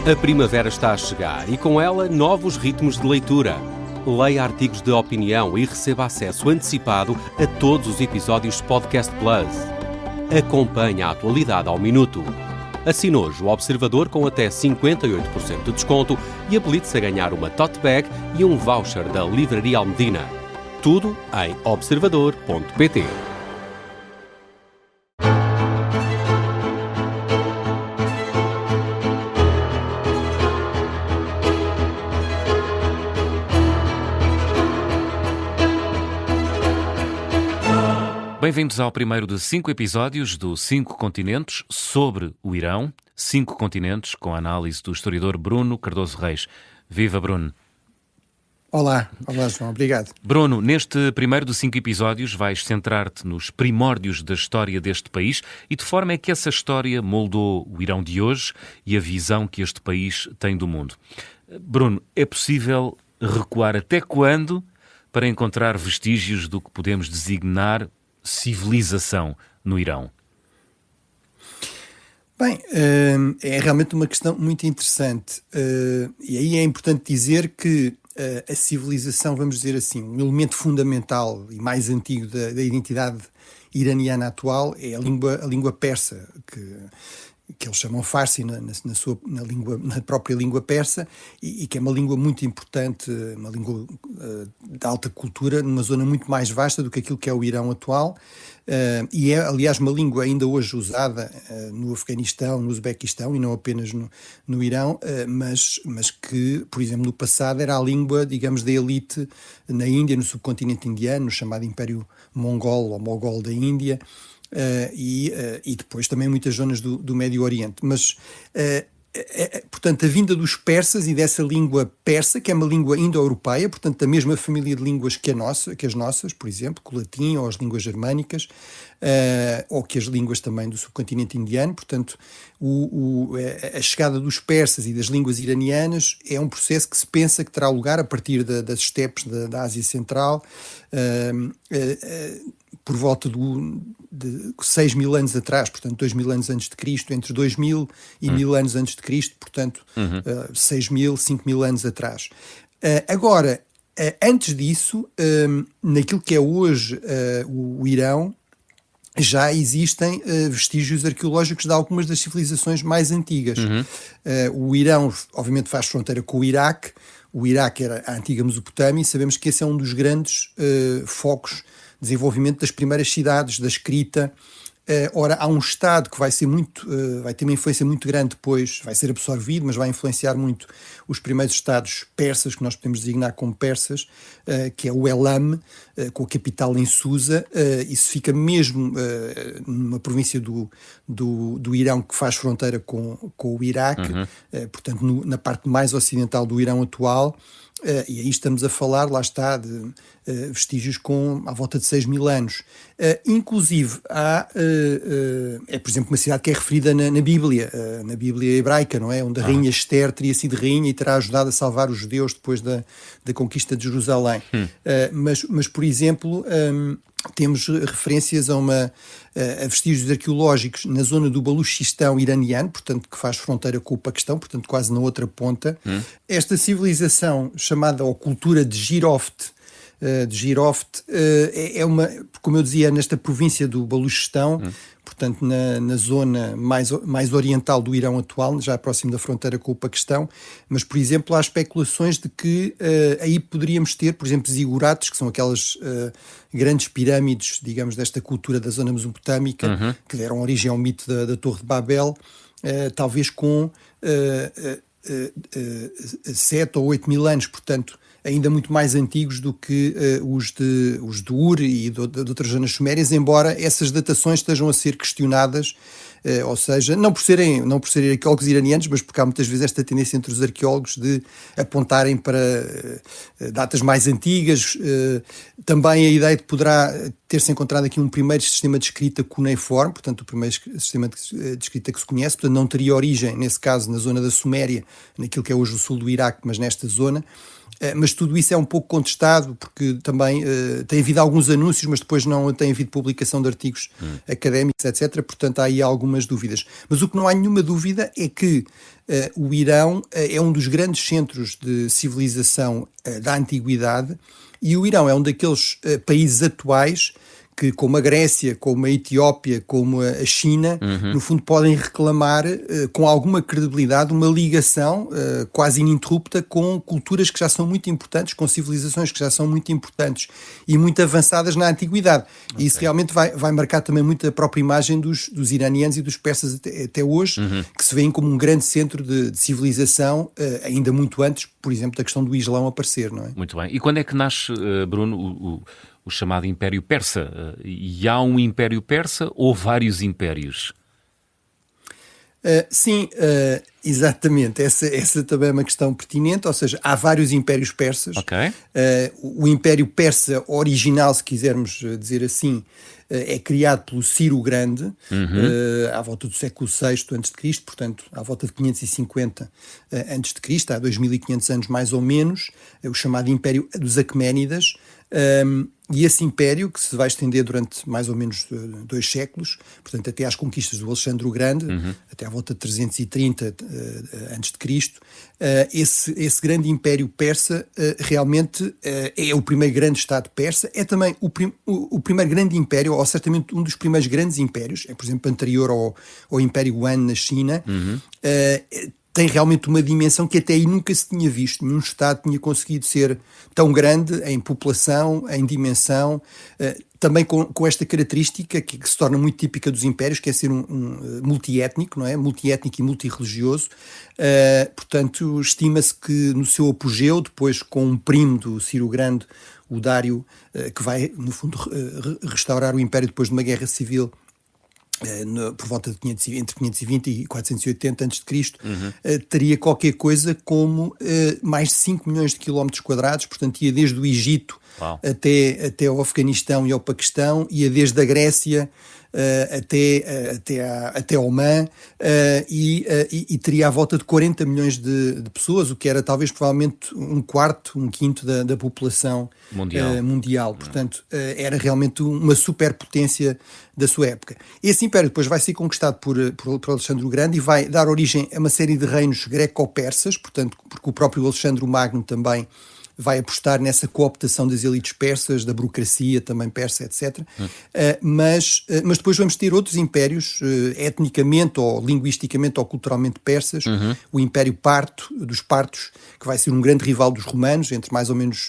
A primavera está a chegar e com ela novos ritmos de leitura. Leia artigos de opinião e receba acesso antecipado a todos os episódios de Podcast Plus. Acompanhe a atualidade ao minuto. Assine hoje o Observador com até 58% de desconto e habilite-se a ganhar uma tote bag e um voucher da Livraria Almedina. Tudo em observador.pt. Bem-vindos ao primeiro de 5 episódios do 5 Continentes sobre o Irão. 5 Continentes, com a análise do historiador Bruno Cardoso Reis. Viva, Bruno! Olá João, obrigado. Bruno, neste primeiro de 5 episódios vais centrar-te nos primórdios da história deste país e de forma é que essa história moldou o Irão de hoje e a visão que este país tem do mundo. Bruno, é possível recuar até quando para encontrar vestígios do que podemos designar civilização no Irão? Bem, é realmente uma questão muito interessante e aí é importante dizer que a civilização, vamos dizer assim, um elemento fundamental e mais antigo da identidade iraniana atual é a língua persa, que eles chamam Farsi na própria língua persa e que é uma língua muito importante, uma língua de alta cultura, numa zona muito mais vasta do que aquilo que é o Irão atual, e é, aliás, uma língua ainda hoje usada no Afeganistão, no Uzbequistão e não apenas no Irão, mas que, por exemplo, no passado era a língua, digamos, da elite na Índia, no subcontinente indiano, no chamado Império Mongol ou Mogol da Índia, e depois também muitas zonas do Médio Oriente. Mas, portanto, a vinda dos persas e dessa língua persa, que é uma língua indo-europeia, portanto, da mesma família de línguas que as nossas, por exemplo, que o latim ou as línguas germânicas, ou que as línguas também do subcontinente indiano, portanto, a chegada dos persas e das línguas iranianas é um processo que se pensa que terá lugar a partir das estepes da Ásia Central, por volta de 6.000 anos atrás, portanto 2.000 anos antes de Cristo, entre 2.000 e 1.000 anos antes de Cristo, portanto 6.000, 5.000 anos atrás. Agora, antes disso, naquilo que é hoje o Irão, já existem vestígios arqueológicos de algumas das civilizações mais antigas. O Irão, obviamente, faz fronteira com o Iraque. O Iraque era a antiga Mesopotâmia e sabemos que esse é um dos grandes focos de desenvolvimento das primeiras cidades, da escrita. Ora, há um Estado que vai ter uma influência muito grande depois, vai ser absorvido, mas vai influenciar muito os primeiros Estados persas, que nós podemos designar como persas, que é o Elam, com a capital em Susa. Isso fica mesmo numa província do Irão que faz fronteira com o Iraque, portanto na parte mais ocidental do Irão atual. E aí estamos a falar, lá está, de vestígios à volta de 6.000 anos. Inclusive, há, por exemplo, uma cidade que é referida na Bíblia hebraica, não é? Onde a rainha Esther teria sido rainha e terá ajudado a salvar os judeus depois da conquista de Jerusalém. Mas, por exemplo, temos referências a vestígios arqueológicos na zona do Baluchistão iraniano, portanto, que faz fronteira com o Paquistão, portanto, quase na outra ponta. Esta civilização, chamada ou cultura de Giroft, é uma, como eu dizia, nesta província do Baluchistão, portanto na zona mais oriental do Irão atual, já próximo da fronteira com o Paquistão, mas, por exemplo, há especulações de que aí poderíamos ter, por exemplo, zigurates, que são aquelas grandes pirâmides, digamos, desta cultura da zona mesopotâmica, que deram origem ao mito da Torre de Babel, talvez com 7 ou 8.000 anos, portanto, ainda muito mais antigos do que os de Ur e de outras zonas sumérias, embora essas datações estejam a ser questionadas, ou seja, não por serem arqueólogos iranianos, mas porque há muitas vezes esta tendência entre os arqueólogos de apontarem para datas mais antigas. Também a ideia de poderá ter-se encontrado aqui um primeiro sistema de escrita cuneiforme, portanto o primeiro sistema de escrita que se conhece, portanto não teria origem, nesse caso, na zona da Suméria, naquilo que é hoje o sul do Iraque, mas nesta zona. Mas tudo isso é um pouco contestado, porque também tem havido alguns anúncios, mas depois não tem havido publicação de artigos académicos, etc. Portanto, há aí algumas dúvidas. Mas o que não há nenhuma dúvida é que o Irão é um dos grandes centros de civilização da antiguidade, e o Irão é um daqueles países atuais que, como a Grécia, como a Etiópia, como a China, no fundo podem reclamar com alguma credibilidade uma ligação quase ininterrupta com culturas que já são muito importantes, com civilizações que já são muito importantes e muito avançadas na antiguidade. Okay. E isso realmente vai marcar também muito a própria imagem dos iranianos e dos persas até hoje, que se veem como um grande centro de civilização, ainda muito antes, por exemplo, da questão do Islão aparecer, não é? Muito bem. E quando é que nasce, Bruno, o chamado Império Persa? E há um Império Persa ou vários impérios? Sim, exatamente. Essa também é uma questão pertinente, ou seja, há vários impérios persas. Okay. O Império Persa original, se quisermos dizer assim, é criado pelo Ciro o Grande, à volta do século VI a.C., portanto, à volta de 550 a.C., há 2500 anos mais ou menos, é o chamado Império dos Aqueménidas. E esse império, que se vai estender durante mais ou menos 2 séculos, portanto até às conquistas do Alexandre o Grande, até à volta de 330 a.C., esse grande império persa realmente é o primeiro grande Estado persa, é também o primeiro grande império, ou certamente um dos primeiros grandes impérios, é por exemplo anterior ao Império Han na China. Tem realmente uma dimensão que até aí nunca se tinha visto. Nenhum Estado tinha conseguido ser tão grande em população, em dimensão, também com esta característica que se torna muito típica dos impérios, que é ser um multiétnico, não é? Multiétnico e multirreligioso. Portanto, estima-se que no seu apogeu, depois com um primo do Ciro Grande, o Dário, que vai, no fundo, restaurar o império depois de uma guerra civil, por volta de entre 520 e 480 a.C., teria qualquer coisa como mais de 5 milhões de quilómetros quadrados, portanto ia desde o Egito até ao Afeganistão e ao Paquistão, ia desde a Grécia até Omã, e teria à volta de 40 milhões de pessoas, o que era talvez provavelmente um quinto da população mundial. Portanto, era realmente uma superpotência da sua época. Esse império depois vai ser conquistado por Alexandre o Grande e vai dar origem a uma série de reinos greco-persas, portanto, porque o próprio Alexandre o Magno também vai apostar nessa cooptação das elites persas, da burocracia também persa, etc. Mas depois vamos ter outros impérios, etnicamente ou linguisticamente ou culturalmente persas. O Império Parto, dos Partos, que vai ser um grande rival dos romanos, entre mais ou menos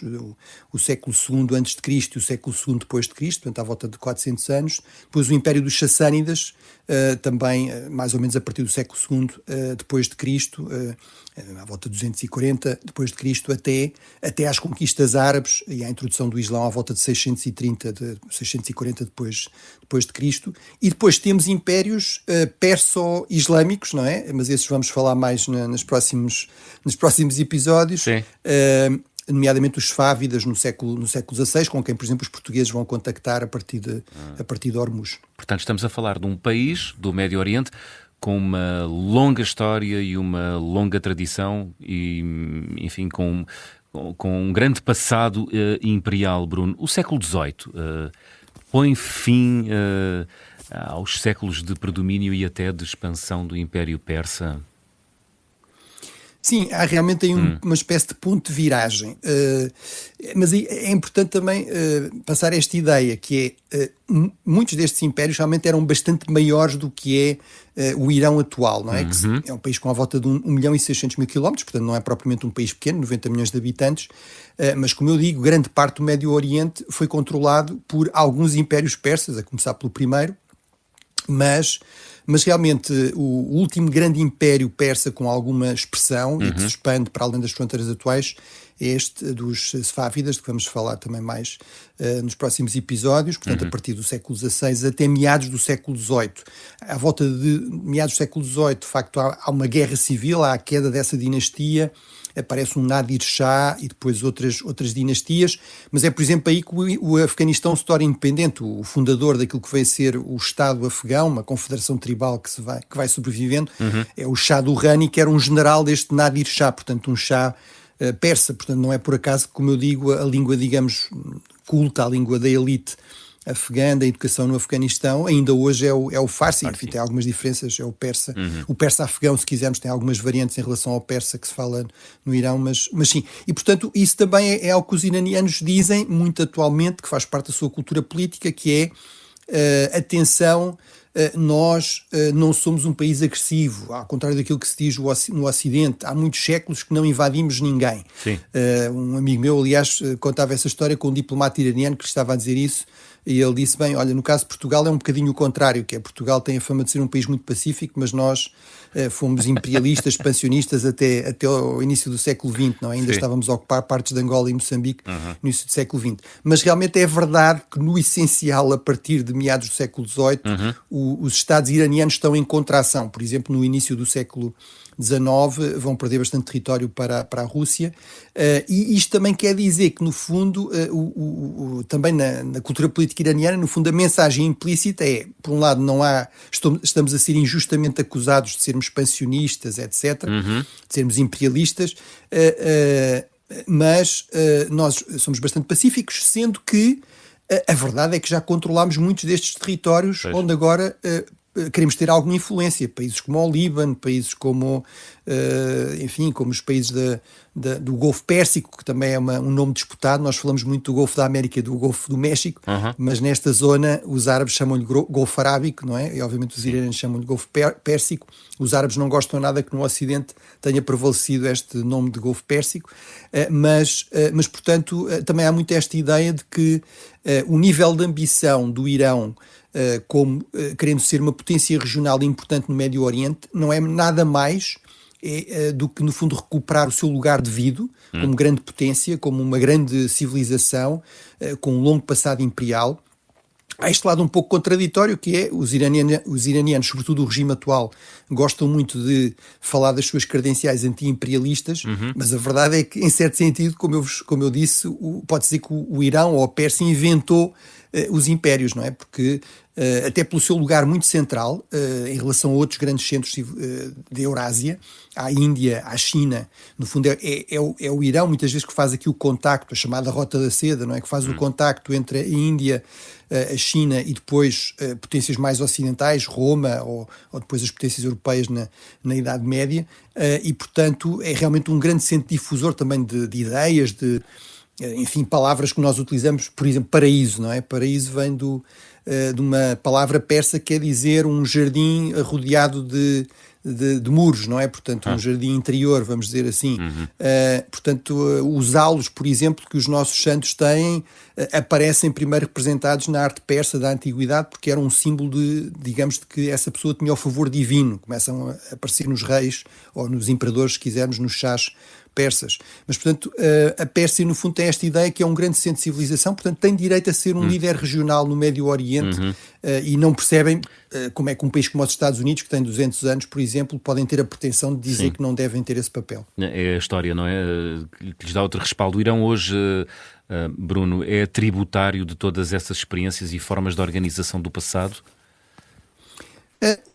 o século II a.C. e o século II depois de Cristo, portanto à volta de 400 anos. Depois o Império dos Sassânidas, também mais ou menos a partir do século II depois de Cristo, à volta de 240 depois de Cristo, até às conquistas árabes e à introdução do Islão à volta de 640 depois de Cristo. E depois temos impérios perso-islâmicos, não é? Mas esses vamos falar mais nos próximos episódios. Sim. Nomeadamente os Sfávidas no século XVI, com quem, por exemplo, os portugueses vão contactar a partir de Hormuz. Portanto, estamos a falar de um país do Médio Oriente com uma longa história e uma longa tradição e, enfim, com um grande passado imperial, Bruno. O século XVIII põe fim aos séculos de predomínio e até de expansão do Império Persa? Sim, há realmente aí uma espécie de ponto de viragem. Mas é importante também passar esta ideia, que é muitos destes impérios realmente eram bastante maiores do que é o Irão atual, não é? Que é um país com a volta de 1.600.000 quilómetros, portanto não é propriamente um país pequeno, 90 milhões de habitantes, mas como eu digo, grande parte do Médio Oriente foi controlado por alguns impérios persas, a começar pelo primeiro, mas realmente o último grande império persa com alguma expressão e que se expande para além das fronteiras atuais é este dos Sfávidas, de que vamos falar também mais nos próximos episódios, portanto a partir do século XVI até meados do século XVIII. À volta de meados do século XVIII, de facto, há uma guerra civil, há a queda dessa dinastia, aparece um Nadir Shah e depois outras dinastias, mas é, por exemplo, aí que o Afeganistão se torna independente. O fundador daquilo que veio ser o Estado afegão, uma confederação tribal que vai sobrevivendo, é o Shah Durrani, que era um general deste Nadir Shah, portanto um Shah persa. Portanto, não é por acaso que, como eu digo, a língua, digamos, culta, a língua da elite afegã, da educação no Afeganistão, ainda hoje é o Farsi. Enfim, tem algumas diferenças, é o persa. O persa afegão, se quisermos, tem algumas variantes em relação ao persa que se fala no Irão, mas sim. E, portanto, isso também é algo que os iranianos dizem muito atualmente, que faz parte da sua cultura política, que é, atenção, nós não somos um país agressivo, ao contrário daquilo que se diz no Ocidente. Há muitos séculos que não invadimos ninguém. Um amigo meu, aliás, contava essa história com um diplomata iraniano que estava a dizer isso, e ele disse, bem, olha, no caso de Portugal é um bocadinho o contrário, que é Portugal tem a fama de ser um país muito pacífico, mas nós fomos imperialistas, expansionistas até o início do século XX, não é? Ainda estávamos a ocupar partes de Angola e Moçambique no início do século XX. Mas realmente é verdade que, no essencial, a partir de meados do século XVIII, os Estados iranianos estão em contração. Por exemplo, no início do século XIX vão perder bastante território para a Rússia, e isto também quer dizer que, no fundo, também na cultura política iraniana, no fundo, a mensagem implícita é, por um lado, estamos a ser injustamente acusados de sermos expansionistas, etc., de sermos imperialistas, mas nós somos bastante pacíficos, sendo que a verdade é que já controlámos muitos destes territórios, onde agora queremos ter alguma influência. Países como o Líbano, países como, enfim, como os países do Golfo Pérsico, que também é um nome disputado. Nós falamos muito do Golfo da América e do Golfo do México, mas nesta zona os árabes chamam-lhe Golfo Arábico, não é? E obviamente os iranianos chamam-lhe Golfo Pérsico. Os árabes não gostam nada que no Ocidente tenha prevalecido este nome de Golfo Pérsico, mas portanto, também há muito esta ideia de que o nível de ambição do Irão, como querendo ser uma potência regional importante no Médio Oriente, não é nada mais do que, no fundo, recuperar o seu lugar devido como grande potência, como uma grande civilização, com um longo passado imperial. Há este lado um pouco contraditório, que é os iranianos, sobretudo o regime atual, gostam muito de falar das suas credenciais anti-imperialistas, mas a verdade é que, em certo sentido, como eu disse, pode-se dizer que o Irão ou a Pérsia inventou os impérios, não é? Porque, até pelo seu lugar muito central, em relação a outros grandes centros da Eurásia, à Índia, à China, no fundo é o Irão muitas vezes que faz aqui o contacto, a chamada Rota da Seda, não é? Que faz o contacto entre a Índia, a China e depois potências mais ocidentais, Roma, ou depois as potências europeias na Idade Média, e portanto é realmente um grande centro difusor também de ideias, enfim, palavras que nós utilizamos, por exemplo, paraíso, não é? Paraíso vem de uma palavra persa que quer dizer um jardim rodeado de muros, não é? Portanto, um jardim interior, vamos dizer assim. Portanto, os aulos, por exemplo, que os nossos santos têm, aparecem primeiro representados na arte persa da antiguidade, porque era um símbolo digamos, de que essa pessoa tinha o favor divino. Começam a aparecer nos reis, ou nos imperadores, se quisermos, nos chás persas. Mas, portanto, a Pérsia, no fundo, tem esta ideia que é um grande centro de civilização, portanto, tem direito a ser um líder regional no Médio Oriente, e não percebem como é que um país como os Estados Unidos, que tem 200 anos, por exemplo, podem ter a pretensão de dizer que não devem ter esse papel. É a história, não é? Que lhes dá outro respaldo. O Irão hoje, Bruno, é tributário de todas essas experiências e formas de organização do passado?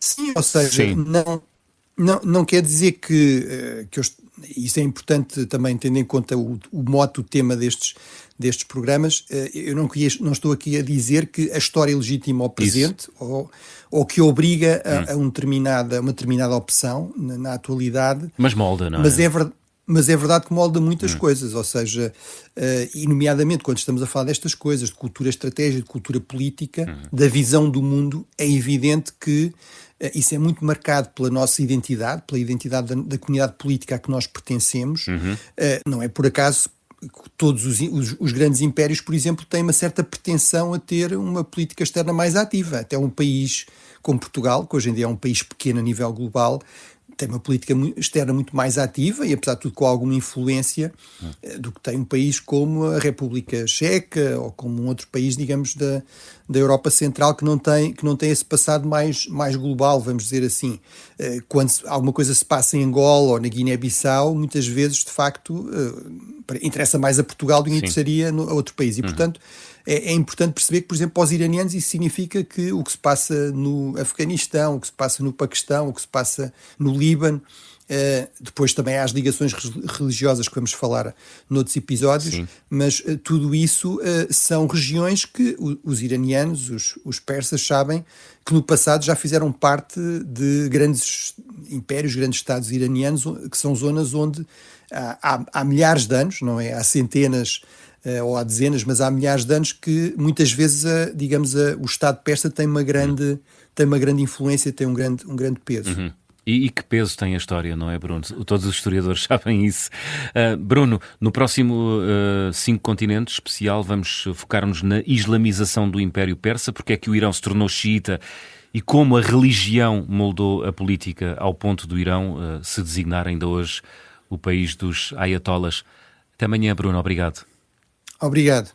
Sim, ou seja, não quer dizer que isso é importante também, tendo em conta o mote, o tema destes programas. Eu não estou aqui a dizer que a história legitima ao presente ou que obriga a uma determinada opção na atualidade. Mas molda, não é? Mas é verdade que molda muitas coisas, ou seja, e nomeadamente quando estamos a falar destas coisas, de cultura estratégica, de cultura política, da visão do mundo, é evidente que isso é muito marcado pela nossa identidade, pela identidade da comunidade política a que nós pertencemos. Não é por acaso que todos os grandes impérios, por exemplo, têm uma certa pretensão a ter uma política externa mais ativa. Até um país como Portugal, que hoje em dia é um país pequeno a nível global, tem uma política externa muito mais ativa e, apesar de tudo, com alguma influência do que tem um país como a República Checa ou como um outro país, digamos, da Europa Central, que não tem esse passado mais global, vamos dizer assim. Quando alguma coisa se passa em Angola ou na Guiné-Bissau, muitas vezes, de facto, interessa mais a Portugal do que interessaria a outro país. E, portanto, é importante perceber que, por exemplo, para os iranianos isso significa que o que se passa no Afeganistão, o que se passa no Paquistão, o que se passa no Líbano, Depois também há as ligações religiosas que vamos falar noutros episódios, sim, mas tudo isso são regiões que os iranianos, os persas, sabem que no passado já fizeram parte de grandes impérios, grandes estados iranianos, que são zonas onde há milhares de anos, não é? Há centenas ou há dezenas, mas há milhares de anos que muitas vezes, o Estado persa tem uma grande influência, tem um grande peso. Uhum. E que peso tem a história, não é, Bruno? Todos os historiadores sabem isso. Bruno, no próximo 5 continentes especial vamos focar-nos na islamização do Império Persa, porque é que o Irão se tornou xiita e como a religião moldou a política ao ponto do Irão se designar ainda hoje o país dos ayatollahs. Até amanhã, Bruno. Obrigado. Obrigado.